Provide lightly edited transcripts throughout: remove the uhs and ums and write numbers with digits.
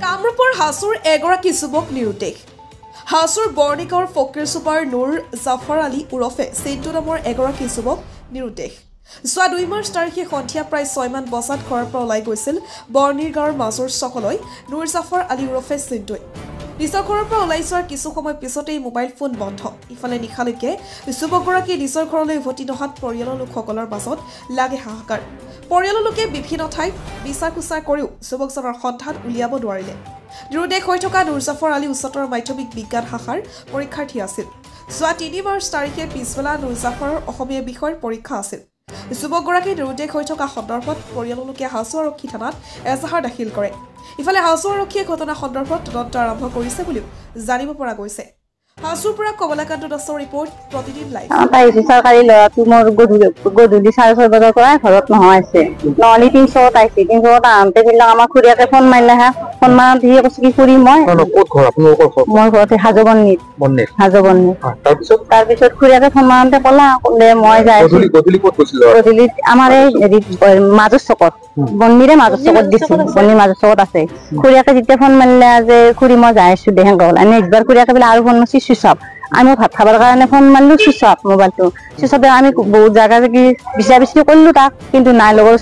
কামৰূপৰ হাছুৰ এগৰাকী যুৱক নিৰুদ্দেশ। হাছুৰ বৰ্ণিকৰ ফকীৰ চুবাৰ নুৰ জাফৰ আলী ওৰফে চিন্টু নামৰ এগৰাকী যুৱক নিৰুদ্দেশ। যোৱা 2 মাৰ্চ তাৰিখে সন্ধিয়া প্ৰায় 6 মান বজাত ঘৰৰ পৰা ওলাই গৈছিল বৰ্ণিৰ গাঁৱৰ মাজৰ চকলৈ নুৰ জাফৰ আলী ওৰফে চিন্টুৱে। নিজৰ ঘৰৰ পৰা ওলাই যোৱাৰ কিছু সময় পিছতেই মোবাইল ফোন বন্ধ। ইফালে নিশালৈকে যুৱকগৰাকী নিজৰ ঘৰলৈ উভতি নহাত পৰিয়ালৰ লোকসকলৰ মাজত লাগে হাহাকাৰ। পৰিয়ালৰ লোকে বিভিন্ন ঠাইত বিচাৰ খোচাৰ কৰিও যুৱকজনৰ সন্ধান উলিয়াব নোৱাৰিলে। নিৰুদ্দেশ হৈ থকা নুৰ জাফৰ আলী উচ্চতৰ মাধ্যমিক বিজ্ঞান শাখাৰ পৰীক্ষাৰ্থী আছিল। যোৱা 3 মাৰ্চ তাৰিখে পিছবেলা নুৰ জাফৰৰ অসমীয়া বিষয়ৰ পৰীক্ষা আছিল। যুৱকগৰাকী নিৰুদ্দেশ হৈ থকা সন্দৰ্ভত পৰিয়ালৰ লোকে হাছু আৰক্ষী থানাত এজাহাৰ দাখিল কৰে। ইফালে হাছু আৰক্ষীয়ে ঘটনা সন্দৰ্ভত তদন্ত আৰম্ভ কৰিছে বুলিও জানিব পৰা গৈছে। হাছুৰ পৰা কমলাকান্ত দাসৰ ৰিপৰ্ট, প্ৰতিদিন লাইভ। চৰকাৰী ল'ৰাটো মোৰ গধূলি 6:30 বজাৰ পৰা ঘৰত নহয় নহ'লে 300 আহিছে। 300 আহোঁতে বিলাক আমাৰ খুৰীয়াকে ফোন মাৰিলে হা। ফোন মাৰোঁতে সি কৈছে কি খুৰী মই মোৰ ঘৰতে হাজবন্নিত তাৰপিছত খুৰীয়াকে ফোন মাৰোঁতে ক'লে মই যাই আছো গধূলি আমাৰ এই মাজৰ চকত বন্নিৰে মাজৰ চকত দিছো। বন্নিৰ মাজৰ চকত আছে। খুৰীয়াকে যেতিয়া ফোন মাৰিলে যে খুৰী মই যাই আছো দে হেংকা ক'লে। একবাৰ খুৰীয়াকে বোলে আৰু ফোন মাৰিছে চুইচ অফ। আমি ভাত খাবৰ কাৰণে ফোন মাৰিলো চুইচ অফ মোবাইলটো। চুইচ অফ আমি বহুত জাগা কি বিচাৰ কৰিলো তাক, কিন্তু নাই। লগৰ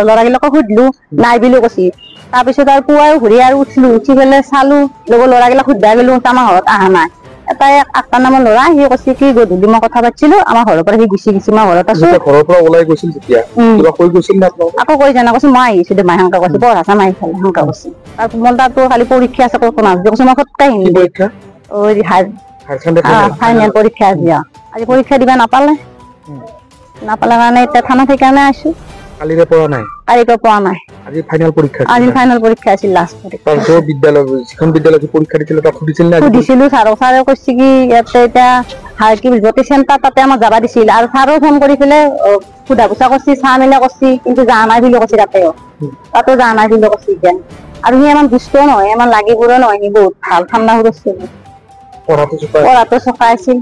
ল'ৰাবিলাকক সুধিলো নাই বুলি কৈছে। তাৰপিছত আৰু পুৱাই ঘূৰি আৰু উঠিলো, উঠি পেলাই চালো লগৰ ল'ৰাবিলাক সুধিবা গলো, আমাৰ ঘৰত অহা নাই। এটাই 8টা নামৰ ল'ৰা, সি কৈছে কি গধূলি মই কথা পাতিছিলো আমাৰ ঘৰৰ পৰা সি গুচি গৈছে, মই ঘৰত আছো। ঘৰৰ পৰা ওলাই গৈছিল যেতিয়া কিবা কৈ গৈছিল না আকৌ কৈ জানা কৈছে মই আহিছো দে মাই সেনেকা কৈছে পঢ়া মাই খালে সেনেকা কৈছে। তাৰ মোৰ তাতো খালি পৰীক্ষা আছে ক'ত নাজ কৈছে মই সপ্তাহ হিন্দী পৰীক্ষা ফাইনেল পৰীক্ষা আজি পৰীক্ষা দিবা নাপালে কাৰণে এতিয়া থানা সেইকাৰণে আছো। কালিৰে পৰা নাই আজি ফাইনেল পৰীক্ষা আছিল লাষ্ট পৰীক্ষা। বিদ্যালয় যিখন বিদ্যালয়ত পৰীক্ষা দিছিল তাত সুধিছিলো ছাৰে কৈছে কি ইয়াতে এতিয়া কি গোটেই চেণ্টাৰ তাতে আমাক যাবা দিছিল। আৰু ছাৰো ফোন কৰি পেলাই সোধা পোছা কৰিছে, চাহ মেলা কৰিছে, কিন্তু যোৱা নাই বুলি কৈছে। তাতো যোৱা নাই বুলি কৈছে এতিয়া। আৰু সি ইমান দুষ্ট নহয়, ইমান লাগিবোৰো নহয়, সি বহুত ভাল ঠাণ্ডা হৈ গৈছে। পঢ়াটো চকা আছিল।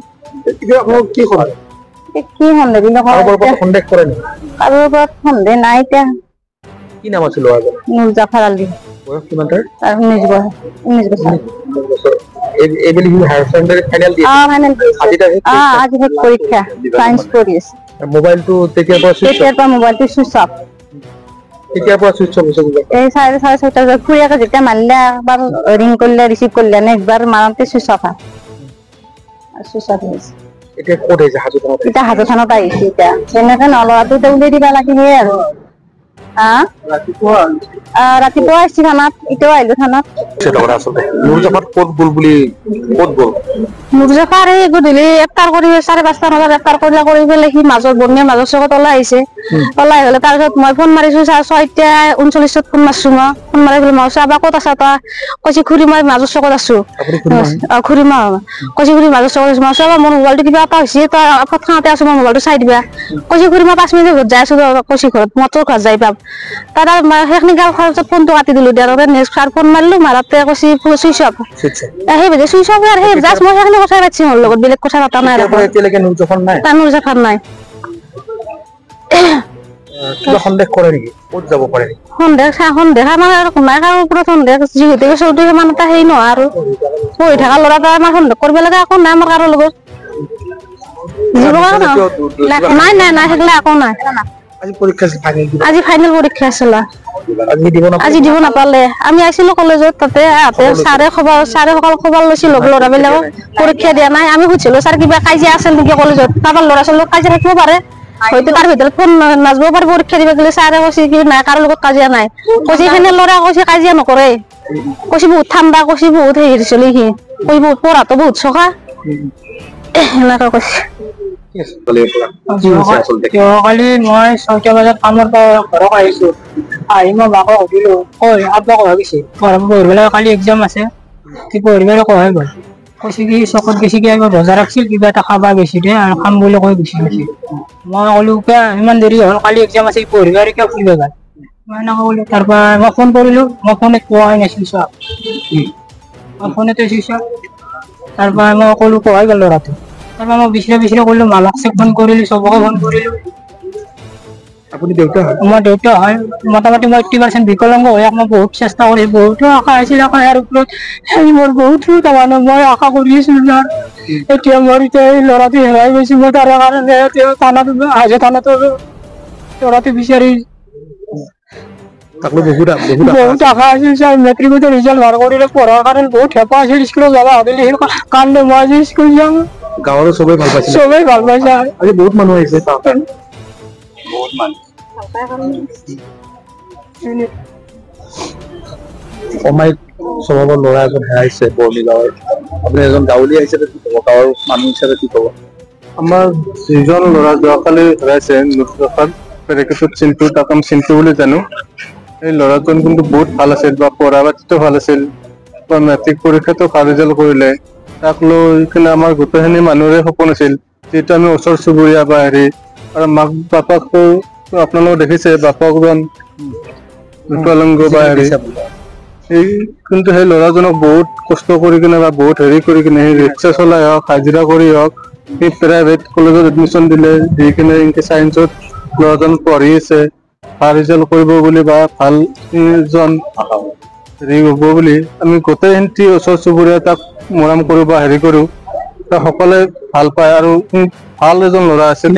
কি সন্দেহ কাৰোৰ ওপৰত সন্দেহ নাই এতিয়া। কি নাম আছিল নুৰ জাফৰ আলী। বয়স কিমান তাৰ? 19 বছৰ। আজি পৰীক্ষা সায়েন্স পঢ়ি আছে। মোবাইলটো তেতিয়াৰ পৰা মোবাইলটো চুইচ অফ। এই 6:30 বজাত খুৰীয়াকে যেতিয়া মাৰিলে একবাৰ ৰিং কৰিলে ৰিচিভ কৰিলে নে একবাৰ মাৰোঁতে চুইচ অফ হৈছে। এতিয়া হাজো থানাত আহিছে। এতিয়া তেনেকে ল'ৰাটো উলিয়াই দিবা লাগে সেয়ে আৰু। ৰাতিপুৱা আহিছি থানাত, এতিয়াও আহিলো থানাত। নুৰ জাফৰ এই গধূলি 1টা কৰি 5:30 বজাত 1টা কৰি পেলাই সি বন্নিৰ মাজৰ চকত ওলাই আহিছে। ওলাই গ'লে তাৰপিছত মই ফোন মাৰিছো 6:39 ফোন মাৰিছো। ফোন মাৰি পেলাই মই চাবা ক'ত আছা তই? কৈছে খুৰী মই মাজৰ চকত আছো। খুৰী মই কৈছে খুৰী মাজৰ চকত আছো। মই চাবা মোৰ মোবাইলটো কিবা এটা হৈছে, তই পথাৰতে আছো, মই মোবাইলটো চাই দিবা। কৈছে খুৰী মই 5 মিনিট যাই আছো। কৈছে ঘৰত মই তোৰ ঘৰত যাই পাম। তাৰ সেইখিনি গাল খৰচত ফোনটো কাটি দিলো। নেক্সট ফোন মাৰিলো, মাৰাতে কৈছে চুইচ অফ। সেই চুইচ অফ আৰু সেই জাষ্ট মই সেইখিনি কথা পাতিছো, মোৰ লগত বেলেগ কথা পতা নাই। নুৰ জাফৰ নাই। সন্দেহ কৰে নেকি? ক'ত যাব পাৰে? সন্দেহ আমাৰ নাই কাৰো ওপৰত সন্দেহ। যিহেতু চৌধুৰী ইমান এটা হেৰি নহয় আৰু পঢ়ি থকা ল'ৰা এটা আমাৰ সন্দেহ কৰিব লাগে একো নাই আমাৰ কাৰো লগত। নাই সেইগিলা একো নাই। আজি ফাইনেল পৰীক্ষা আছিল। আজি দিব নাপালে। আমি আছিলো কলেজত, তাতে ছাৰে খবৰ লৈছিল ল'ৰাবিলাকক পৰীক্ষা দিয়া নাই। আমি সুধিছিলো ছাৰ কিবা কাজিয়া আছিল নেকি কলেজত? কাৰোবাৰ ল'ৰা ছোৱালীৰ কাজিয়া থাকিব পাৰে, হয়তো তাৰ ভিতৰত ফোন নাযাব পাৰে পৰীক্ষা দিব গ'লে। ছাৰে কৈছে কি নাই কাৰো লগত কাজিয়া নাই। কৈছে ফাইনেল ল'ৰা কৈছে কাজিয়া নকৰে। কৈছে বহুত ঠাণ্ডা, কৈছে বহুত হেৰি চলি সি কৈছে বহুত পঢ়াটো বহুত চকা এনেকে কৈছে। কালি মই 6টা বজাত কামৰ পৰা ঘৰত আহিছো। আহি মই মাকক সুধিলো আব্বা কলৈ গৈছে? পঢ়িবলৈ কালি এক্সাম আছে, পঢ়িবলৈ কয় গ'ল। কৈছে কি চকত গেছি কিবা বজাৰ ৰাখিছিল, কিবা এটা খাবা গেছি দে আৰু খাম বুলি কৈ গুচি গৈছে। মই ক'লো ইমান দেৰি হ'ল, কালি এক্সাম আছে পঢ়িব আৰু কিয় ফুৰিব গ'ল? মই এনেকে ক'লো। তাৰপৰা মই ফোন কৰিলো, মই ফোনত পোৱাই নাছিল চোৱা। মই ফোনতে চুইচ অফ। তাৰপৰা মই ক'লো কোৱাই গ'ল ল'ৰাটো। তাৰপৰা মই বিচৰা কৰিলো, মামাক ফোন কৰিলো, চবকে ফোন কৰিলো। আপুনি দেউতা হয় মই দেউতা হয় মোটামুটি মই 80% বিকলাংগ হৈ মই বহুত চেষ্টা কৰি বহুতো আশা আছিল আশা ইয়াৰ ওপৰত মোৰ বহুতো তাৰমানে মই আশা কৰি আছিলোঁ যাৰ এতিয়া মোৰ এতিয়া এই ল'ৰাটো হেৰাই গৈছে মই তাৰ কাৰণে থানাত হাজে থানাতো ল'ৰাটো বিচাৰি তাকলৈ বহুত বহুত আশা আছিল ছাৰ মেট্ৰিকতে ৰিজাল্ট ভাল কৰিলে পঢ়াৰ কাৰণে বহুত হেঁপাহ আছিল স্কুলত যাব ভাবিলে সেই কাৰণে মই আজি স্কুল যাওঁ গাঁৱৰ চবেই ভাল পাইছিল চবেই ভাল পাইছে আজি বহুত মানুহ আহিছে অমায়িক স্বভাৱৰ ল'ৰা এজন হেৰাইছে বৰ্ণি গাঁৱৰ আপুনি এজন গাঁৱলীয়া হিচাপে কি ক'ব গাঁৱৰ মানুহ হিচাপে কি ক'ব আমাৰ যিজন ল'ৰা যোৱাকালি হেৰাইছে পেৰেকেটত চিন্তু তাক আমি চিন্তু বুলি জানো এই ল'ৰাজন কিন্তু বহুত ভাল আছিল বা পঢ়া পাতিতো ভাল আছিল বা মেট্ৰিক পৰীক্ষাতো ভাল ৰিজাল্ট কৰিলে তাক লৈ কিনে আমাৰ গোটেইখিনি মানুহৰে সপোন আছিল যিহেতু আমি ওচৰ চুবুৰীয়া বা হেৰি আৰু মাক বাপাকতো আপোনালোকে দেখিছে বাপকজন বিকলাংগ বা হেৰি এই কিন্তু সেই ল'ৰাজনক বহুত কষ্ট কৰি কিনে বা বহুত হেৰি কৰি কিনে সেই ৰিক্সা চলাই হওক হাজিৰা কৰি হওক সেই প্ৰাইভেট কলেজত এডমিশ্যন দিলে দি কিনে এনেকে চায়েন্সত ল'ৰাজন পঢ়ি আছে ভাল ৰিজাল্ট কৰিব বুলি বা ভাল এজন হেৰি হ'ব বুলি আমি গোটেইখিনি ওচৰ চুবুৰীয়া তাক মৰম কৰো বা হেৰি কৰো তাক সকলোৱে ভাল পায় আৰু ভাল এজন ল'ৰা আছিল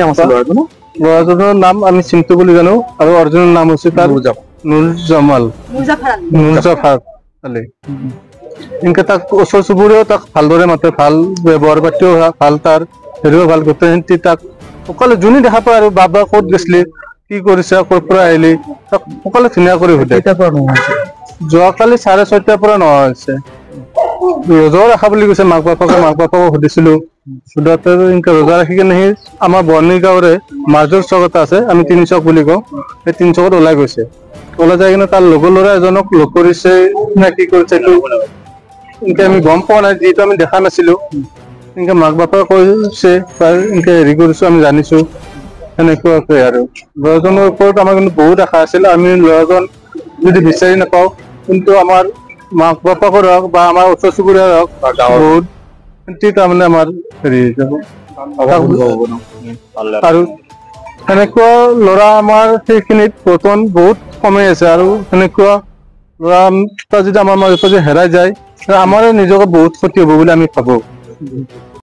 ল'ৰাজনৰ নাম আমি চিন্তু বুলি জানো আৰু অৰিজিনেল নাম হৈছে তাৰ নুৰজামাল মুজাফাৰ আলী এনেকে তাক ওচৰ চুবুৰীয়াও তাক ভালদৰে মাতে ভাল ব্যৱহাৰ পাতিও ভাল তাৰ হেৰিও ভাল গোটেইখিনি তাক সকলোৱে যোনে দেখা পায় আৰু বাবা ক'ত গৈছিলি কি কৰিছে ক'ৰ পৰা আহিলি তাক সকলোৱে ধুনীয়া কৰি সোধে যোৱাকালি 6:30 পৰা নোহোৱা হৈছে ৰোজা ৰাখা বুলি কৈছে মাক বাপাকক সুধিছিলো সুধাতে এনেকে ৰোজা ৰাখি কিনে সি আমাৰ বৰ্ণি গাঁৱৰে মাজৰ চক এটা আছে আমি 3 চক বুলি কওঁ সেই 3 চকত ওলাই গৈছে ওলাই যাই কিনে তাৰ লগৰ ল'ৰা এজনক লগ কৰিছে নে কি কৰিছে এইটো এনেকে আমি গম পোৱা নাই যিহেতু আমি দেখা নাছিলো এনেকে মাক বাপাকে কৈছে এনেকে হেৰি কৰিছো আমি জানিছো সেনেকুৱাকে আৰু ল'ৰাজনৰ ওপৰত আমাৰ কিন্তু বহুত আশা আছিল আমি ল'ৰাজন যদি বিচাৰি নাপাওঁ কিন্তু আমাৰ মাক বাপাকৰ হওক বা আমাৰ ওচৰ চুবুৰীয়াৰ হওক বহুত তাৰমানে আমাৰ হেৰি যাব আৰু সেনেকুৱা ল'ৰা আমাৰ সেইখিনিত বৰ্তমান বহুত কমেই আছে আৰু সেনেকুৱা ল'ৰা যদি আমাৰ মাজৰ পৰা হেৰাই যায় আমাৰে নিজকে বহুত ক্ষতি হ'ব বুলি আমি ভাবো